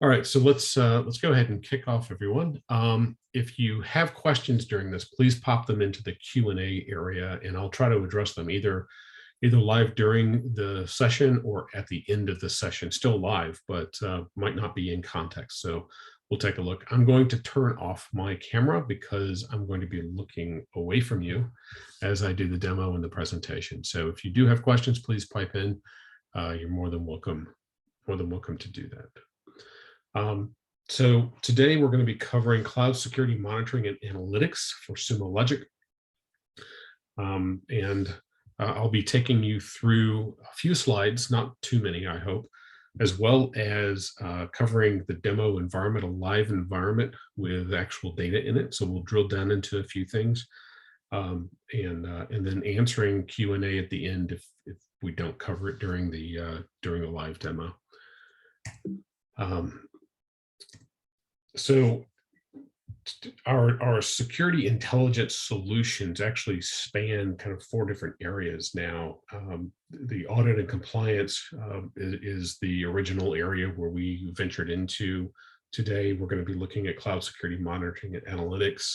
All right, so let's go ahead and kick off, everyone. If you have questions during this, please pop them into the Q&A area, and I'll try to address them either live during the session or at the end of the session. Still live, but might not be in context. So we'll take a look. I'm going to turn off my camera because I'm going to be looking away from you as I do the demo and the presentation. So if you do have questions, please pipe in. You're more than welcome to do that. So today we're going to be covering cloud security monitoring and analytics for Sumo Logic. I'll be taking you through a few slides, not too many, I hope, as well as covering the demo environment, a live environment with actual data in it. So we'll drill down into a few things and then answering Q&A at the end if we don't cover it during the live demo. So our security intelligence solutions actually span kind of 4 different areas now. The audit and compliance is the original area where we ventured into. Today, we're going to be looking at cloud security monitoring and analytics.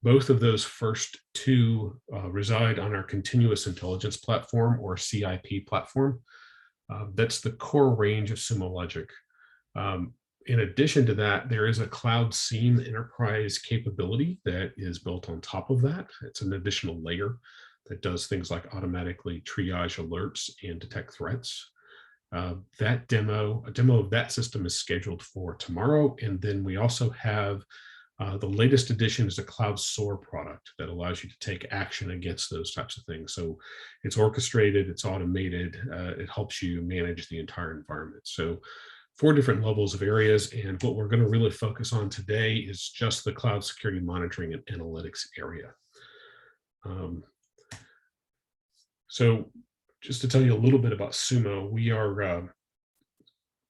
Both of those first 2 reside on our continuous intelligence platform, or CIP platform. That's the core range of Sumo Logic. In addition to that, there is a Cloud SIEM enterprise capability that is built on top of that. It's an additional layer that does things like automatically triage alerts and detect threats. A demo of that system is scheduled for tomorrow. And then we also have the latest addition is a Cloud SOAR product that allows you to take action against those types of things. So it's orchestrated, it's automated, it helps you manage the entire environment. So 4 different levels of areas, and what we're going to really focus on today is just the cloud security monitoring and analytics area. So just to tell you a little bit about Sumo,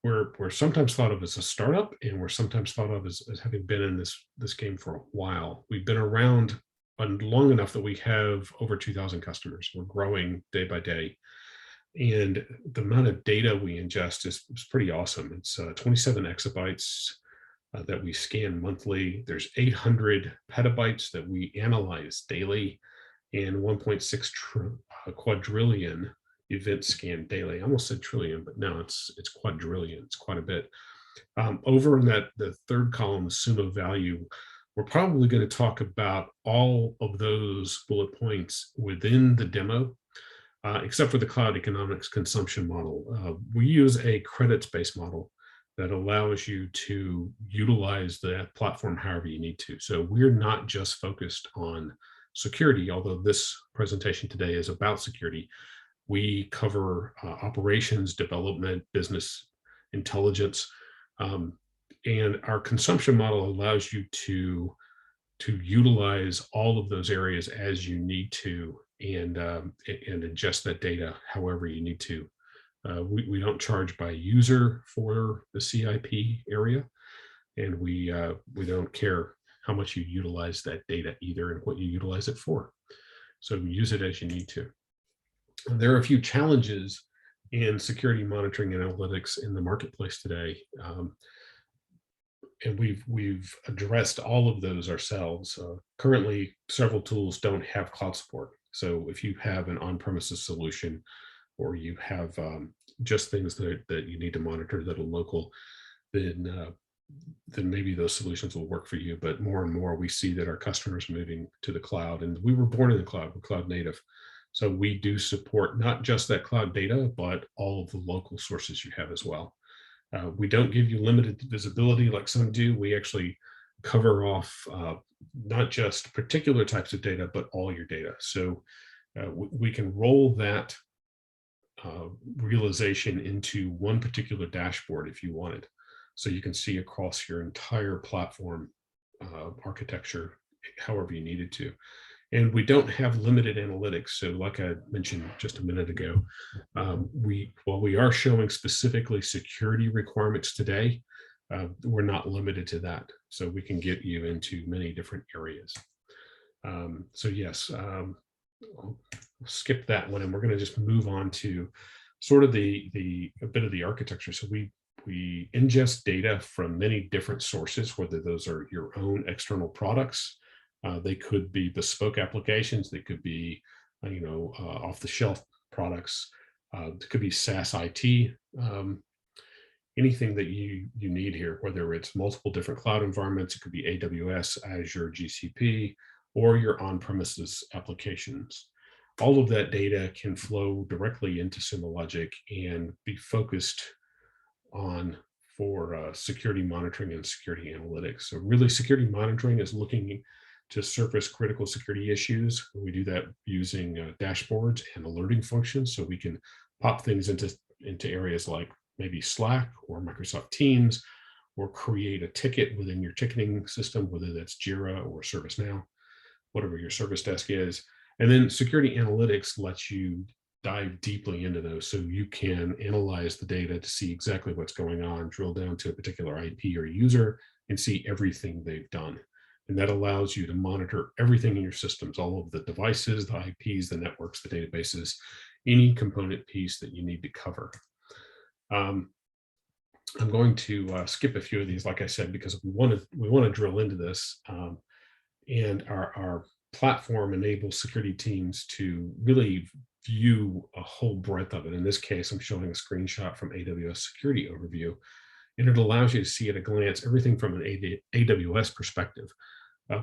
we're sometimes thought of as a startup, and we're sometimes thought of as having been in this game for a while. We've been around long enough that we have over 2,000 customers. We're growing day by day. And the amount of data we ingest is pretty awesome. It's 27 exabytes that we scan monthly. There's 800 petabytes that we analyze daily, and 1.6 quadrillion events scanned daily. I almost said trillion, but no, it's quadrillion. It's quite a bit. Over in the third column, the Sumo value, we're probably going to talk about all of those bullet points within the demo. Except for the cloud economics consumption model. We use a credits-based model that allows you to utilize that platform however you need to. So we're not just focused on security, although this presentation today is about security. We cover operations, development, business intelligence, and our consumption model allows you to utilize all of those areas as you need to, and adjust that data however you need to. We don't charge by user for the CIP area, and we don't care how much you utilize that data either and what you utilize it for. So use it as you need to. There are a few challenges in security monitoring and analytics in the marketplace today. And we've addressed all of those ourselves. Currently, several tools don't have cloud support. So if you have an on-premises solution, or you have just things that you need to monitor that are local, then maybe those solutions will work for you. But more and more, we see that our customers are moving to the cloud, and we were born in the cloud. We're cloud native. So we do support not just that cloud data, but all of the local sources you have as well. We don't give you limited visibility like some do. We actually cover off not just particular types of data, but all your data. So we can roll that realization into one particular dashboard if you wanted. So you can see across your entire platform architecture, however you needed to. And we don't have limited analytics. So like I mentioned just a minute ago, while we are showing specifically security requirements today, we're not limited to that. So we can get you into many different areas. So yes, I'll skip that one, and we're going to just move on to sort of a bit of the architecture. So we're we ingest data from many different sources, whether those are your own external products. They could be bespoke applications. They could be, off-the-shelf products. It could be SaaS IT. Anything that you need here, whether it's multiple different cloud environments, it could be AWS, Azure, GCP, or your on-premises applications. All of that data can flow directly into Sumo Logic and be focused on for security monitoring and security analytics. So really, security monitoring is looking to surface critical security issues. We do that using dashboards and alerting functions, so we can pop things into areas like maybe Slack or Microsoft Teams, or create a ticket within your ticketing system, whether that's Jira or ServiceNow, whatever your service desk is. And then security analytics lets you dive deeply into those, so you can analyze the data to see exactly what's going on, drill down to a particular IP or user, and see everything they've done. And that allows you to monitor everything in your systems, all of the devices, the IPs, the networks, the databases, any component piece that you need to cover. I'm going to skip a few of these, like I said, because we want to drill into this. And our platform enables security teams to really view a whole breadth of it. In this case, I'm showing a screenshot from AWS Security Overview, and it allows you to see at a glance everything from an AWS perspective,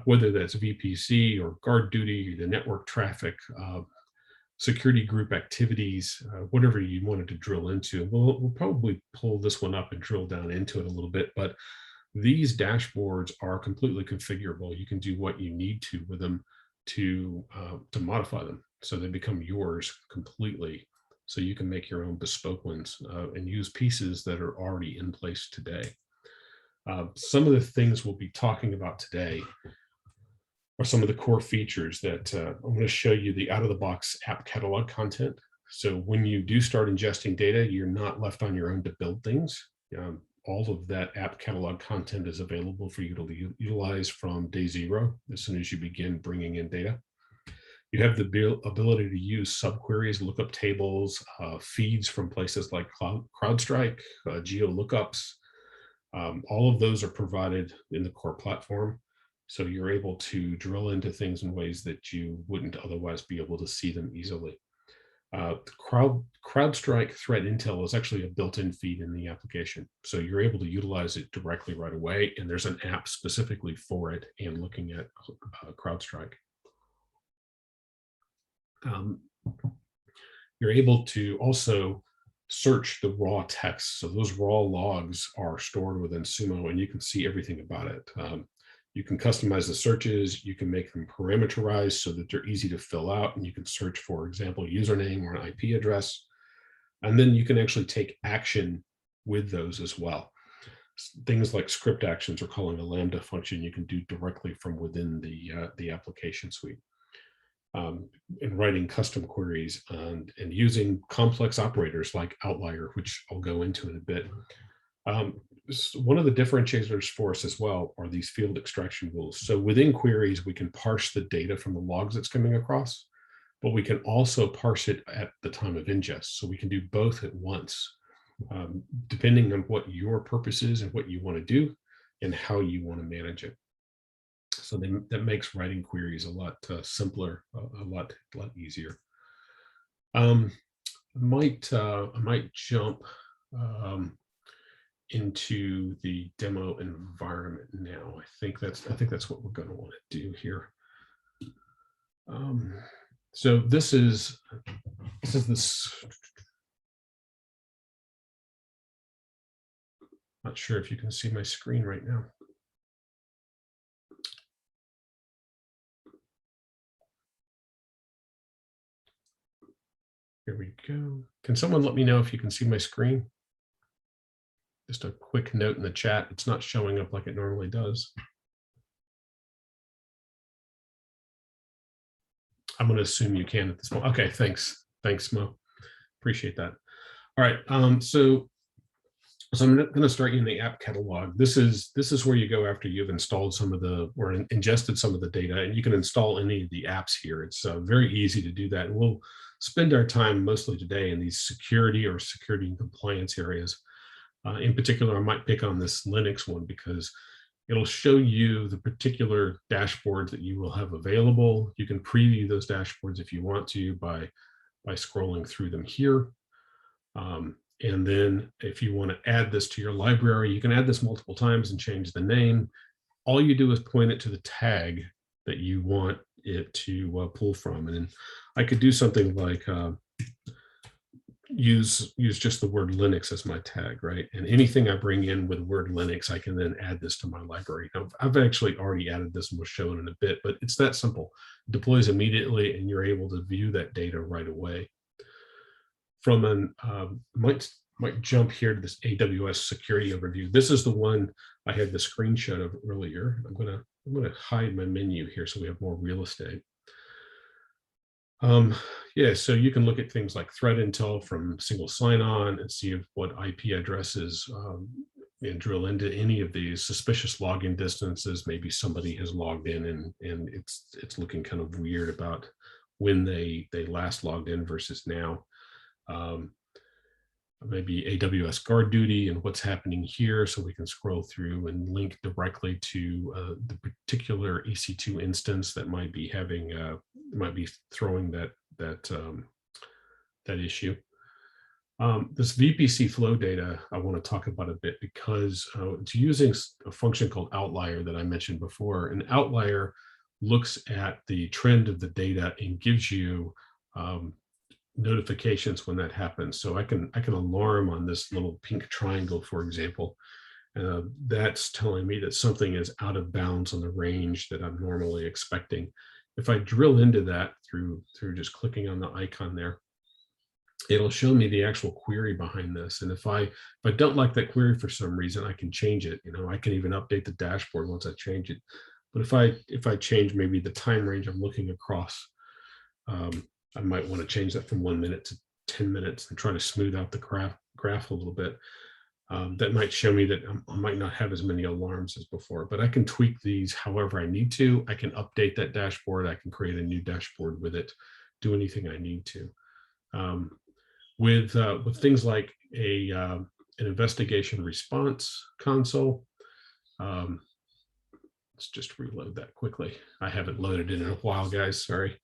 whether that's VPC or guard duty, the network traffic, security group activities, whatever you wanted to drill into. We'll probably pull this one up and drill down into it a little bit, but these dashboards are completely configurable. You can do what you need to with them to modify them, so they become yours completely. So you can make your own bespoke ones and use pieces that are already in place today. Some of the things we'll be talking about today are some of the core features that I'm going to show you. The out-of-the-box app catalog content. So when you do start ingesting data, you're not left on your own to build things. All of that app catalog content is available for you to utilize from day zero, as soon as you begin bringing in data. You have the ability to use subqueries, lookup tables, feeds from places like CrowdStrike, geo lookups. All of those are provided in the core platform. So you're able to drill into things in ways that you wouldn't otherwise be able to see them easily. CrowdStrike threat intel is actually a built-in feed in the application. So you're able to utilize it directly right away. And there's an app specifically for it and looking at CrowdStrike. You're able to also search the raw text. So those raw logs are stored within Sumo, and you can see everything about it. You can customize the searches. You can make them parameterized so that they're easy to fill out, and you can search, for example, username or an IP address. And then you can actually take action with those as well. Things like script actions or calling a Lambda function, you can do directly from within the application suite. And writing custom queries and using complex operators like outlier, which I'll go into in a bit. One of the differentiators for us as well are these field extraction rules. So within queries, we can parse the data from the logs that's coming across, but we can also parse it at the time of ingest. So we can do both at once, depending on what your purpose is and what you want to do and how you want to manage it. So that makes writing queries a lot simpler, a lot easier. I might jump into the demo environment now. I think that's what we're going to want to do here. So this is this. Not sure if you can see my screen right now. Here we go. Can someone let me know if you can see my screen? Just a quick note in the chat. It's not showing up like it normally does. I'm going to assume you can at this point. Okay, thanks. Thanks, Mo. Appreciate that. All right. So I'm going to start you in the app catalog. This is where you go after you've installed some of the or ingested some of the data, and you can install any of the apps here. It's very easy to do that. And we'll spend our time mostly today in these security and compliance areas. In particular, I might pick on this Linux one because it'll show you the particular dashboards that you will have available. You can preview those dashboards if you want to by scrolling through them here. And then if you want to add this to your library, you can add this multiple times and change the name. All you do is point it to the tag that you want it to pull from. And I could do something like use just the word Linux as my tag, right? And anything I bring in with word Linux, I can then add this to my library. Now, I've actually already added this and we'll show it in a bit, but it's that simple. It deploys immediately and you're able to view that data right away. From an, might jump here to this AWS security overview. This is the one I had the screenshot of earlier. I'm gonna hide my menu here so we have more real estate. Yeah, so you can look at things like threat intel from single sign-on and see what IP addresses and drill into any of these suspicious login distances. Maybe somebody has logged in and it's looking kind of weird about when they last logged in versus now. Maybe AWS guard duty and what's happening here, so we can scroll through and link directly to the particular EC2 instance that might be having might be throwing that issue. This VPC flow data I want to talk about a bit because it's using a function called outlier that I mentioned before. An outlier looks at the trend of the data and gives you notifications when that happens. So I can alarm on this little pink triangle, for example. That's telling me that something is out of bounds on the range that I'm normally expecting. If I drill into that through just clicking on the icon there, it'll show me the actual query behind this. And if I don't like that query for some reason, I can change it. I can even update the dashboard once I change it. But if I change maybe the time range I'm looking across, I might want to change that from 1 minute to 10 minutes and try to smooth out the graph a little bit. That might show me that I might not have as many alarms as before, but I can tweak these however I need to. I can update that dashboard. I can create a new dashboard with it, do anything I need to. With things like an investigation response console, let's just reload that quickly. I haven't loaded it in a while, guys, sorry.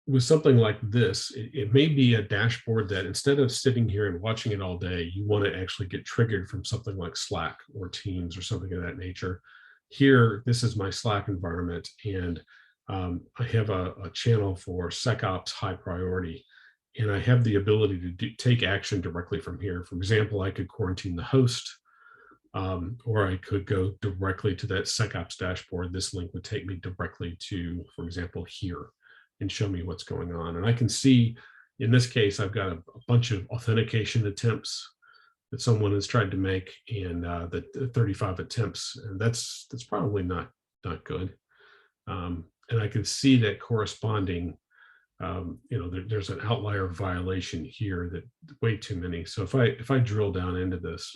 With something like this, it may be a dashboard that instead of sitting here and watching it all day, you want to actually get triggered from something like Slack or Teams or something of that nature. Here, this is my Slack environment, and I have a channel for SecOps high priority, and I have the ability to take action directly from here. For example, I could quarantine the host, or I could go directly to that SecOps dashboard. This link would take me directly to, for example, here and show me what's going on. And I can see, in this case, I've got a bunch of authentication attempts that someone has tried to make, and the 35 attempts, and that's probably not good. And I can see that corresponding, there's an outlier violation here that way too many. So if I drill down into this,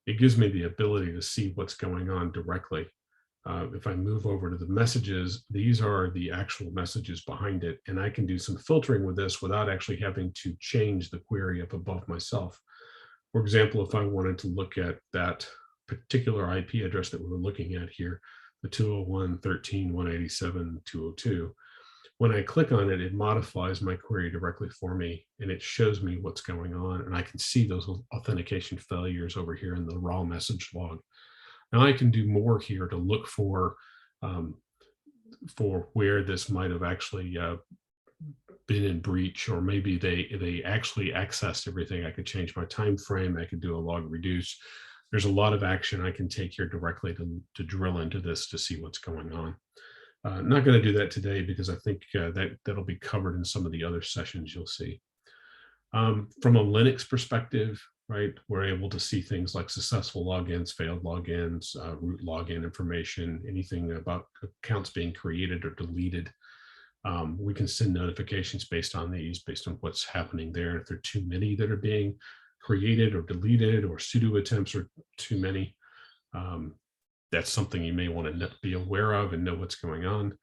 it gives me the ability to see what's going on directly. If I move over to the messages, these are the actual messages behind it, and I can do some filtering with this without actually having to change the query up above myself. For example, if I wanted to look at that particular IP address that we were looking at here, the 201.13.187.202, when I click on it, it modifies my query directly for me, and it shows me what's going on, and I can see those authentication failures over here in the raw message log. Now I can do more here to look for where this might have actually been in breach, or maybe they actually accessed everything. I could change my time frame. I could do a log reduce. There's a lot of action I can take here directly to drill into this to see what's going on. Not going to do that today because I think that'll be covered in some of the other sessions you'll see. From a Linux perspective, right, we're able to see things like successful logins, failed logins, root login information, anything about accounts being created or deleted. We can send notifications based on these, based on what's happening there. If there are too many that are being created or deleted, or sudo attempts are too many, that's something you may want to be aware of and know what's going on.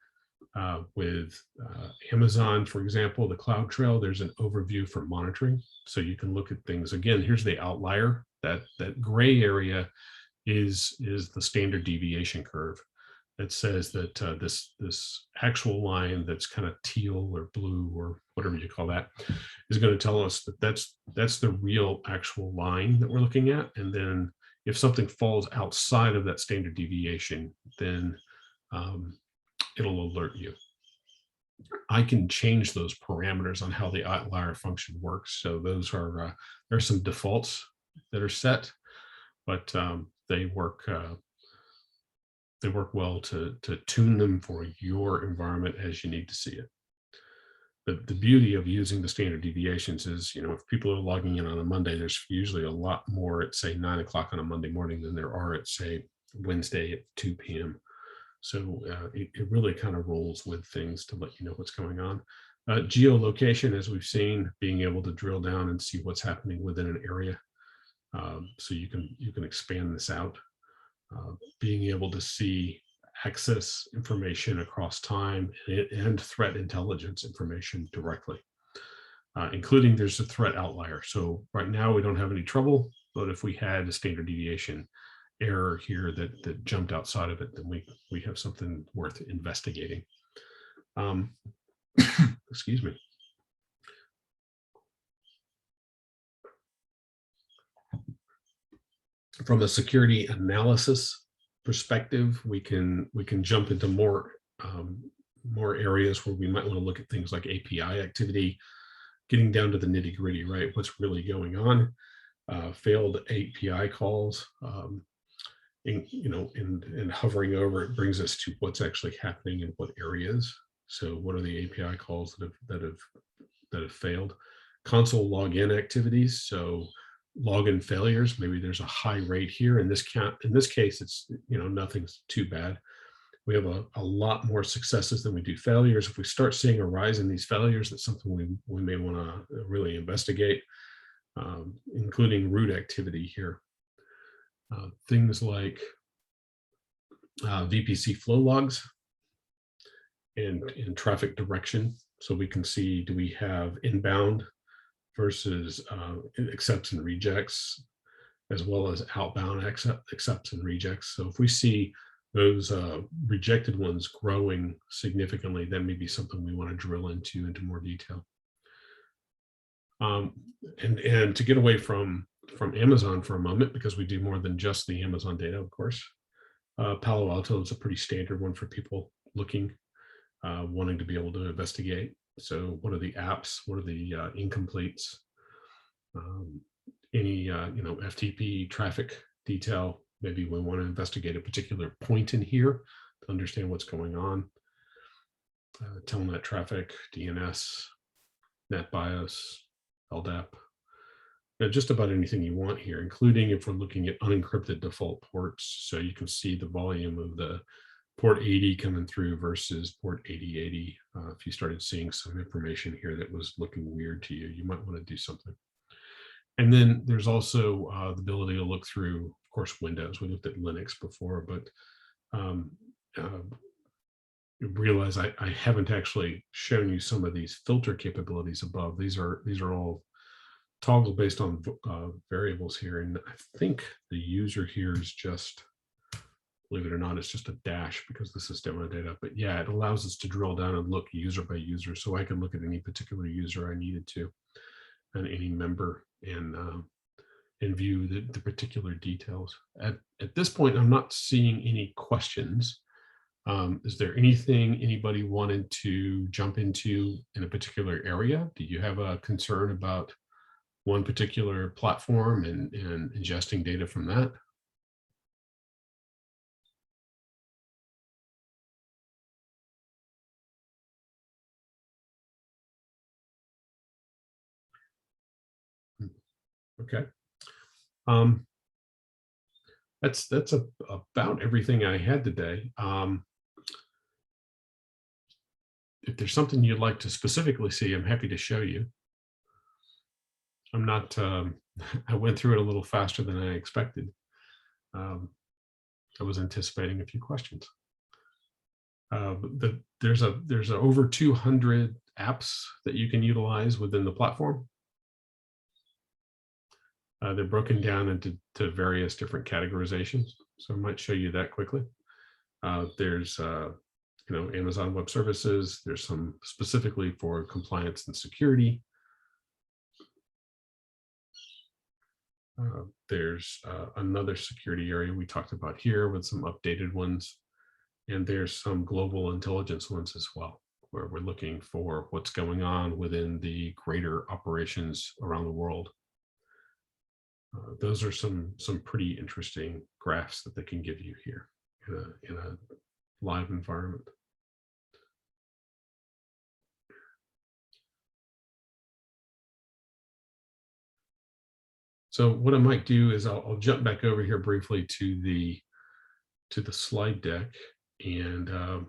With Amazon, for example, the Cloud Trail, there's an overview for monitoring. So you can look at things. Again, here's the outlier. That gray area is the standard deviation curve that says that this actual line that's kind of teal or blue or whatever you call that is going to tell us that that's the real actual line that we're looking at. And then if something falls outside of that standard deviation, then it'll alert you. I can change those parameters on how the outlier function works. So those are there's some defaults that are set, but they work well to tune them for your environment as you need to see it. The beauty of using the standard deviations is, if people are logging in on a Monday, there's usually a lot more at, say, 9 o'clock on a Monday morning than there are at, say, Wednesday at 2 p.m. So it really kind of rolls with things to let you know what's going on. Geolocation, as we've seen, being able to drill down and see what's happening within an area. So you can expand this out. Being able to see access information across time and threat intelligence information directly, including there's a threat outlier. So right now we don't have any trouble, but if we had a standard deviation error here that jumped outside of it, then we have something worth investigating. Excuse me. From a security analysis perspective, we can jump into more areas where we might want to look at things like API activity, getting down to the nitty gritty, right? What's really going on? Failed API calls, and hovering over it brings us to what's actually happening in what areas. So what are the API calls that have failed? Console login activities. So login failures, maybe there's a high rate here. In this case, it's, nothing's too bad. We have a lot more successes than we do failures. If we start seeing a rise in these failures, that's something we may want to really investigate, including root activity here. Things like VPC flow logs and traffic direction. So we can see, do we have inbound versus accepts and rejects, as well as outbound accepts and rejects. So if we see those rejected ones growing significantly, that may be something we want to drill into more detail. And to get away from Amazon for a moment, because we do more than just the Amazon data, of course, Palo Alto is a pretty standard one for people looking, wanting to be able to investigate. So what are the apps? What are the incompletes? Any FTP traffic detail? Maybe we want to investigate a particular point in here to understand what's going on. Telnet traffic, DNS, NetBIOS, LDAP. Just about anything you want here, including if we're looking at unencrypted default ports. So you can see the volume of the port 80 coming through versus port 8080. If you started seeing some information here that was looking weird to you, you might want to do something. And then there's also the ability to look through, of course, Windows. We looked at Linux before, but realize I haven't actually shown you some of these filter capabilities above. These are all toggle based on variables here. And I think the user here is just, believe it or not, it's just a dash because this is demo data. But yeah, it allows us to drill down and look user by user. So I can look at any particular user I needed to, and any member, and view the particular details. At this point, I'm not seeing any questions. Is there anything anybody wanted to jump into in a particular area? Do you have a concern about one particular platform and ingesting data from that? Okay. That's about everything I had today. If there's something you'd like to specifically see, I'm happy to show you. I'm not, I went through it a little faster than I expected. I was anticipating a few questions. There's over 200 apps that you can utilize within the platform. They're broken down into various different categorizations. So I might show you that quickly. There's Amazon Web Services. There's some specifically for compliance and security. There's another security area we talked about here with some updated ones. And there's some global intelligence ones as well, where we're looking for what's going on within the greater operations around the world. Those are some pretty interesting graphs that they can give you here in a live environment. So what I might do is I'll jump back over here briefly to the slide deck and go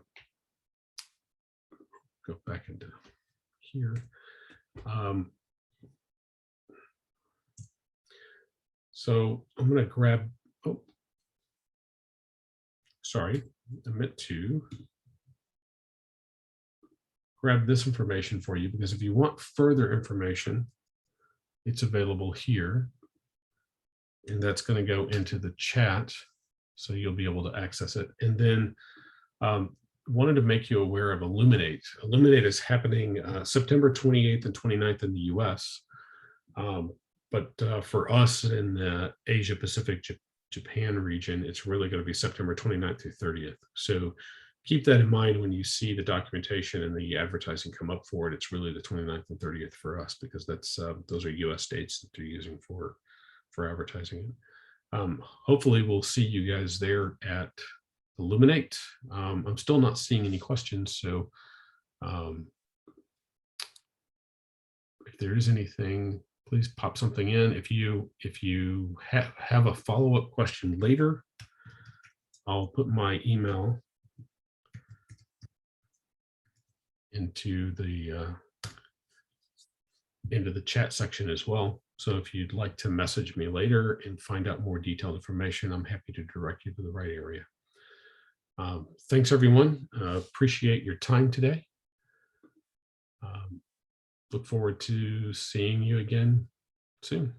back into here. So I'm going to grab, I meant to grab this information for you, because if you want further information, it's available here. And that's going to go into the chat, so you'll be able to access it. And then wanted to make you aware of Illuminate. Illuminate is happening September 28th and 29th in the US. But for us in the Asia Pacific Japan region, it's really going to be September 29th through 30th. So keep that in mind when you see the documentation and the advertising come up for it. It's really the 29th and 30th for us, because that's those are US dates that they're using for advertising it. Hopefully we'll see you guys there at Illuminate. I'm still not seeing any questions, so if there is anything, please pop something in. If you have a follow-up question later, I'll put my email into the chat section as well. So if you'd like to message me later and find out more detailed information, I'm happy to direct you to the right area. Thanks, everyone. Appreciate your time today. Look forward to seeing you again soon.